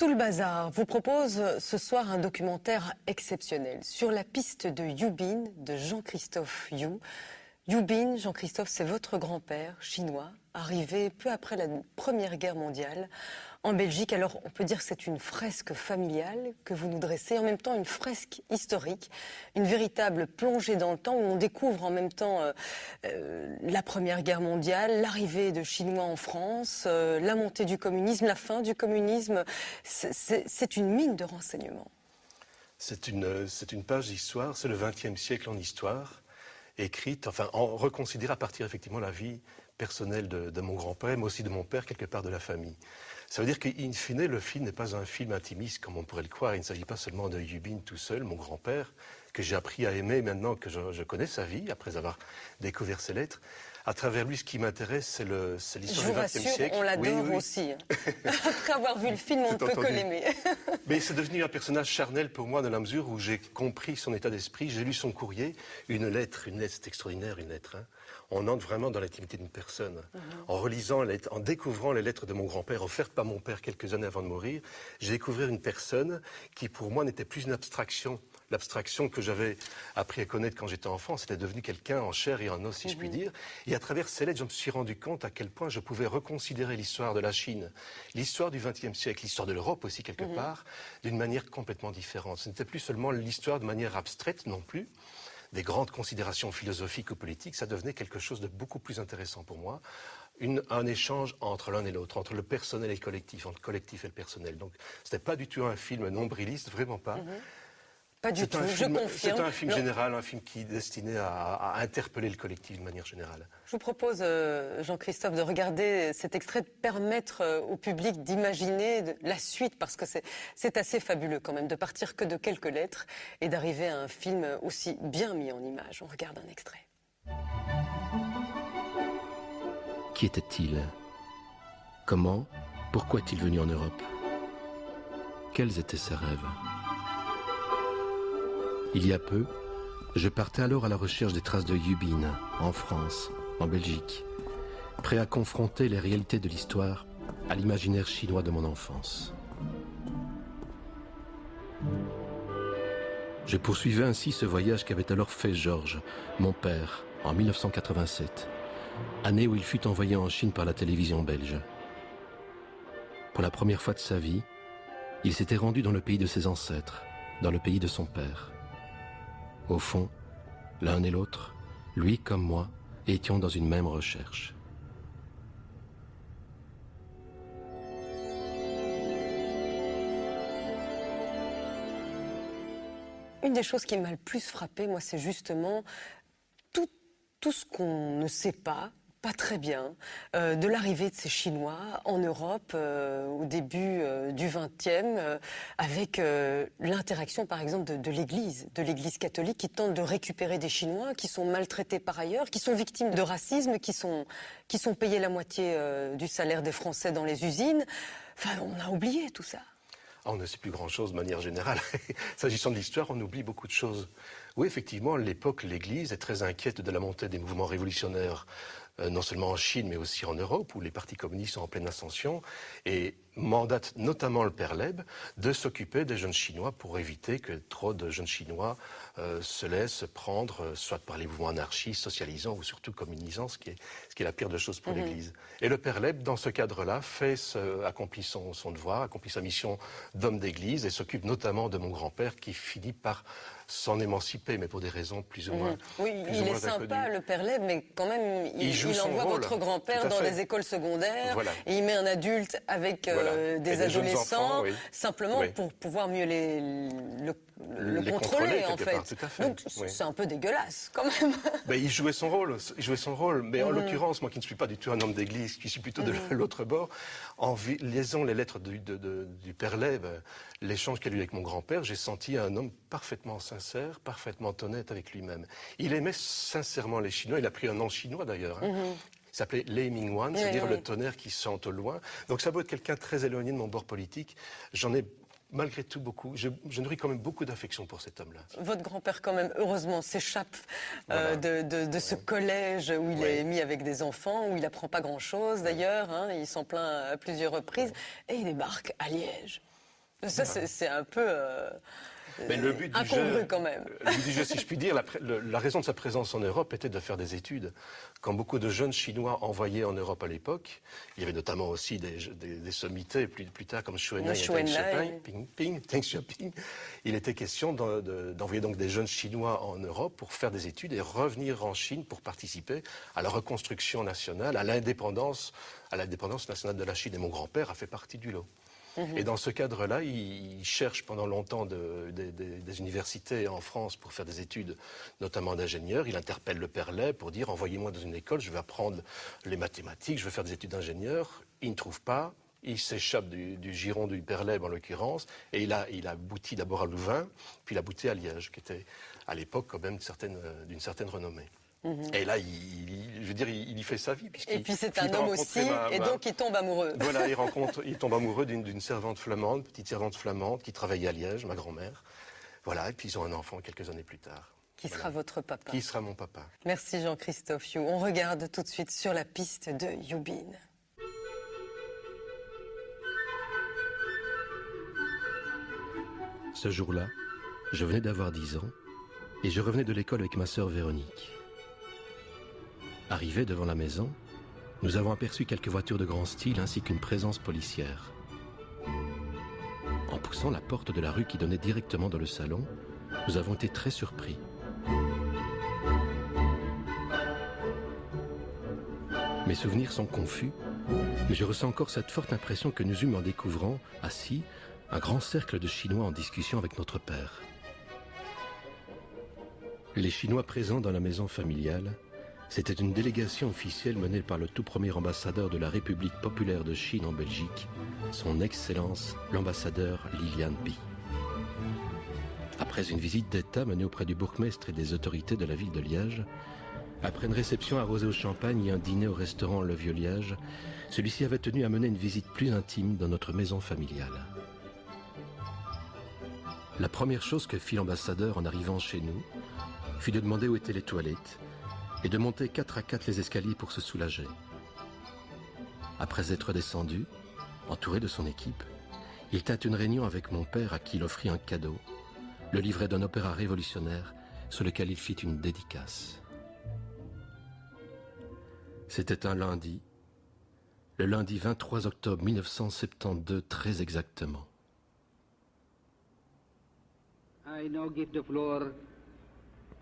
Tout le bazar vous propose ce soir un documentaire exceptionnel sur la piste de Yubin de Jean-Christophe Yu. Yubin, Jean-Christophe, c'est votre grand-père chinois, arrivé peu après la Première Guerre mondiale en Belgique. Alors on peut dire que c'est une fresque familiale que vous nous dressez, en même temps une fresque historique, une véritable plongée dans le temps où on découvre en même temps la Première Guerre mondiale, l'arrivée de Chinois en France, la montée du communisme, la fin du communisme. C'est une mine de renseignements. C'est une page d'histoire, c'est le XXe siècle en histoire, écrite, enfin reconsidérée à partir effectivement de la vie personnelle de mon grand-père, mais aussi de mon père, quelque part de la famille. Ça veut dire qu'in fine, le film n'est pas un film intimiste comme on pourrait le croire. Il ne s'agit pas seulement de Yubin tout seul, mon grand-père, que j'ai appris à aimer maintenant que je connais sa vie, après avoir découvert ses lettres. À travers lui, ce qui m'intéresse, c'est l'histoire du XXe siècle. On l'adore aussi. Après avoir vu le film, on ne peut que l'aimer. Mais c'est devenu un personnage charnel pour moi dans la mesure où j'ai compris son état d'esprit. J'ai lu son courrier, une lettre, c'est extraordinaire, une lettre. Hein. On entre vraiment dans l'intimité d'une personne. En relisant, en découvrant les lettres de mon grand-père, offertes par mon père quelques années avant de mourir, j'ai découvert une personne qui, pour moi, n'était plus une abstraction. L'abstraction que j'avais appris à connaître quand j'étais enfant, c'était devenu quelqu'un en chair et en os, si je puis dire. Et à travers ces lettres, je me suis rendu compte à quel point je pouvais reconsidérer l'histoire de la Chine, l'histoire du XXe siècle, l'histoire de l'Europe aussi, quelque part, d'une manière complètement différente. Ce n'était plus seulement l'histoire de manière abstraite non plus, des grandes considérations philosophiques ou politiques, ça devenait quelque chose de beaucoup plus intéressant pour moi. Un échange entre l'un et l'autre, entre le personnel et le collectif, entre le collectif et le personnel. Donc, ce n'était pas du tout un film nombriliste, vraiment pas. Pas du tout, je confirme. C'est un film général, un film qui est destiné à interpeller le collectif de manière générale. Je vous propose, Jean-Christophe, de regarder cet extrait, de permettre au public d'imaginer la suite, parce que c'est assez fabuleux quand même, de partir que de quelques lettres et d'arriver à un film aussi bien mis en image. On regarde un extrait. Qui était-il? Comment? Pourquoi est-il venu en Europe? Quels étaient ses rêves? Il y a peu, je partais alors à la recherche des traces de Yubin, en France, en Belgique, prêt à confronter les réalités de l'histoire à l'imaginaire chinois de mon enfance. Je poursuivais ainsi ce voyage qu'avait alors fait Georges, mon père, en 1987, année où il fut envoyé en Chine par la télévision belge. Pour la première fois de sa vie, il s'était rendu dans le pays de ses ancêtres, dans le pays de son père. Au fond, l'un et l'autre, lui comme moi, étions dans une même recherche. Une des choses qui m'a le plus frappé, moi, c'est justement tout ce qu'on ne sait pas très bien, de l'arrivée de ces Chinois en Europe au début du XXe, avec l'interaction par exemple de l'Église catholique qui tente de récupérer des Chinois qui sont maltraités par ailleurs, qui sont victimes de racisme, qui sont payés la moitié du salaire des Français dans les usines. Enfin, on a oublié tout ça. On ne sait plus grand-chose de manière générale. S'agissant de l'histoire, on oublie beaucoup de choses. Oui, effectivement, à l'époque, l'Église est très inquiète de la montée des mouvements révolutionnaires, non seulement en Chine, mais aussi en Europe, où les partis communistes sont en pleine ascension, et mandate notamment le père Leb de s'occuper des jeunes Chinois pour éviter que trop de jeunes Chinois se laissent prendre, soit par les mouvements anarchistes, socialisants ou surtout communisants, ce qui est la pire des choses pour l'Église. Et le père Leb, dans ce cadre-là, accomplit son devoir, accomplit sa mission d'homme d'Église et s'occupe notamment de mon grand-père qui finit par s'en émanciper, mais pour des raisons plus ou moins Oui, il est sympa, le père Leb, mais quand même, il envoie votre grand-père dans les écoles secondaires, et il met un adulte avec des adolescents, enfants, simplement pour pouvoir mieux le contrôler, en fait. Tout à fait. Donc, c'est un peu dégueulasse, quand même. Ben, il jouait son rôle. Mais en l'occurrence, moi qui ne suis pas du tout un homme d'église, qui suis plutôt de l'autre bord, en liaison les lettres du père Leb, l'échange qu'il a eu avec mon grand-père, j'ai senti un homme parfaitement sincère, parfaitement honnête avec lui-même. Il aimait sincèrement les Chinois. Il a pris un nom chinois, d'ailleurs. Il s'appelait Lei Mingwan, c'est-à-dire le tonnerre qui sent au loin. Donc ça doit être quelqu'un très éloigné de mon bord politique. J'en ai malgré tout beaucoup. Je nourris quand même beaucoup d'affection pour cet homme-là. Votre grand-père, quand même, heureusement, s'échappe de ce collège où il est mis avec des enfants, où il n'apprend pas grand-chose d'ailleurs. Il s'en plaint à plusieurs reprises. Et il débarque à Liège. Ça, c'est un peu Mais le but du incongru jeu, quand même. Le but du jeu, si je puis dire, la raison de sa présence en Europe était de faire des études. Quand beaucoup de jeunes Chinois envoyaient en Europe à l'époque, il y avait notamment aussi des sommités plus tard comme Chou Enlai et Deng Xiaoping. Il était question d'envoyer donc des jeunes Chinois en Europe pour faire des études et revenir en Chine pour participer à la reconstruction nationale, à l'indépendance nationale de la Chine. Et mon grand-père a fait partie du lot. Et dans ce cadre-là, il cherche pendant longtemps des universités en France pour faire des études, notamment d'ingénieur. Il interpelle le père Lay pour dire « envoyez-moi dans une école, je vais apprendre les mathématiques, je vais faire des études d'ingénieur ». Il ne trouve pas, il s'échappe du giron du père Lay en l'occurrence, et il aboutit d'abord à Louvain, puis il aboutit à Liège, qui était à l'époque quand même d'une certaine renommée. Et là, il y fait sa vie. Et puis c'est un homme aussi, et donc il tombe amoureux. Voilà, il tombe amoureux d'une servante flamande, petite servante flamande, qui travaillait à Liège, ma grand-mère. Voilà, et puis ils ont un enfant quelques années plus tard. Qui sera votre papa? Qui sera mon papa? Merci Jean-Christophe Yu. On regarde tout de suite Sur la piste de Yubin. Ce jour-là, je venais d'avoir 10 ans et je revenais de l'école avec ma sœur Véronique. Arrivés devant la maison, nous avons aperçu quelques voitures de grand style ainsi qu'une présence policière. En poussant la porte de la rue qui donnait directement dans le salon, nous avons été très surpris. Mes souvenirs sont confus, mais je ressens encore cette forte impression que nous eûmes en découvrant, assis, un grand cercle de Chinois en discussion avec notre père. Les Chinois présents dans la maison familiale, c'était une délégation officielle menée par le tout premier ambassadeur de la République populaire de Chine en Belgique, son Excellence l'ambassadeur Lilian Bi. Après une visite d'État menée auprès du bourgmestre et des autorités de la ville de Liège, après une réception arrosée au champagne et un dîner au restaurant Le Vieux Liège, celui-ci avait tenu à mener une visite plus intime dans notre maison familiale. La première chose que fit l'ambassadeur en arrivant chez nous fut de demander où étaient les toilettes et de monter 4 à 4 les escaliers pour se soulager. Après être descendu, entouré de son équipe, il tint une réunion avec mon père à qui il offrit un cadeau, le livret d'un opéra révolutionnaire sur lequel il fit une dédicace. C'était un lundi, le lundi 23 octobre 1972 très exactement. I now give the floor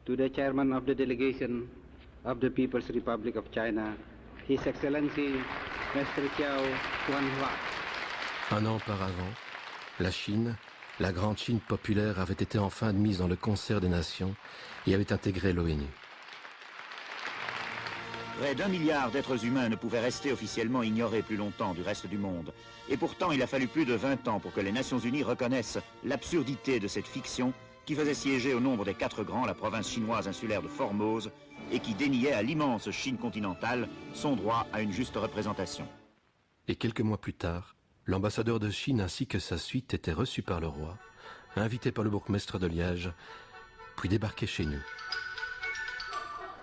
to the chairman of the delegation of the People's Republic of China, His Excellency Mr. Chiao Kuan-hua. Un an auparavant, la Chine, la grande Chine populaire, avait été enfin admise dans le concert des nations et avait intégré l'ONU. Près d'1 milliard d'êtres humains ne pouvaient rester officiellement ignorés plus longtemps du reste du monde. Et pourtant, il a fallu plus de 20 ans pour que les Nations Unies reconnaissent l'absurdité de cette fiction qui faisait siéger au nombre des 4 grands la province chinoise insulaire de Formose et qui déniait à l'immense Chine continentale son droit à une juste représentation. Et quelques mois plus tard, l'ambassadeur de Chine ainsi que sa suite étaient reçus par le roi, invités par le bourgmestre de Liège, puis débarqués chez nous.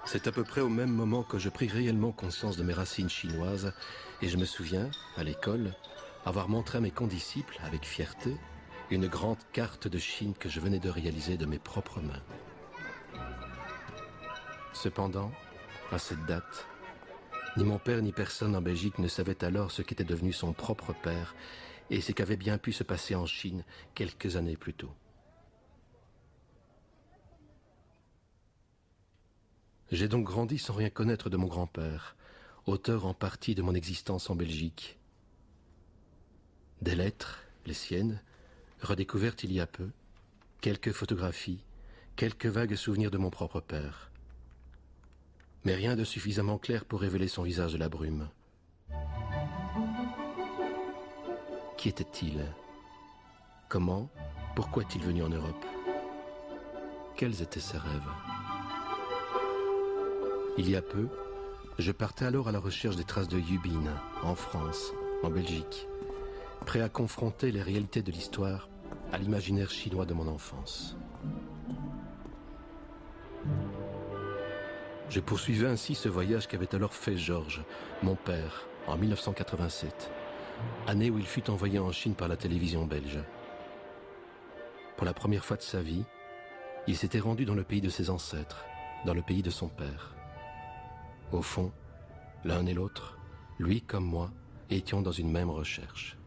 C'est à peu près au même moment que je pris réellement conscience de mes racines chinoises et je me souviens, à l'école, avoir montré à mes condisciples, avec fierté, une grande carte de Chine que je venais de réaliser de mes propres mains. Cependant, à cette date, ni mon père ni personne en Belgique ne savait alors ce qu'était devenu son propre père et ce qu'avait bien pu se passer en Chine quelques années plus tôt. J'ai donc grandi sans rien connaître de mon grand-père, auteur en partie de mon existence en Belgique. Des lettres, les siennes, redécouvertes il y a peu, quelques photographies, quelques vagues souvenirs de mon propre père. Mais rien de suffisamment clair pour révéler son visage de la brume. Qui était-il? Comment? Pourquoi est-il venu en Europe? Quels étaient ses rêves? Il y a peu, je partais alors à la recherche des traces de Yubin, en France, en Belgique, prêt à confronter les réalités de l'histoire à l'imaginaire chinois de mon enfance. Je poursuivais ainsi ce voyage qu'avait alors fait Georges, mon père, en 1987, année où il fut envoyé en Chine par la télévision belge. Pour la première fois de sa vie, il s'était rendu dans le pays de ses ancêtres, dans le pays de son père. Au fond, l'un et l'autre, lui comme moi, étions dans une même recherche.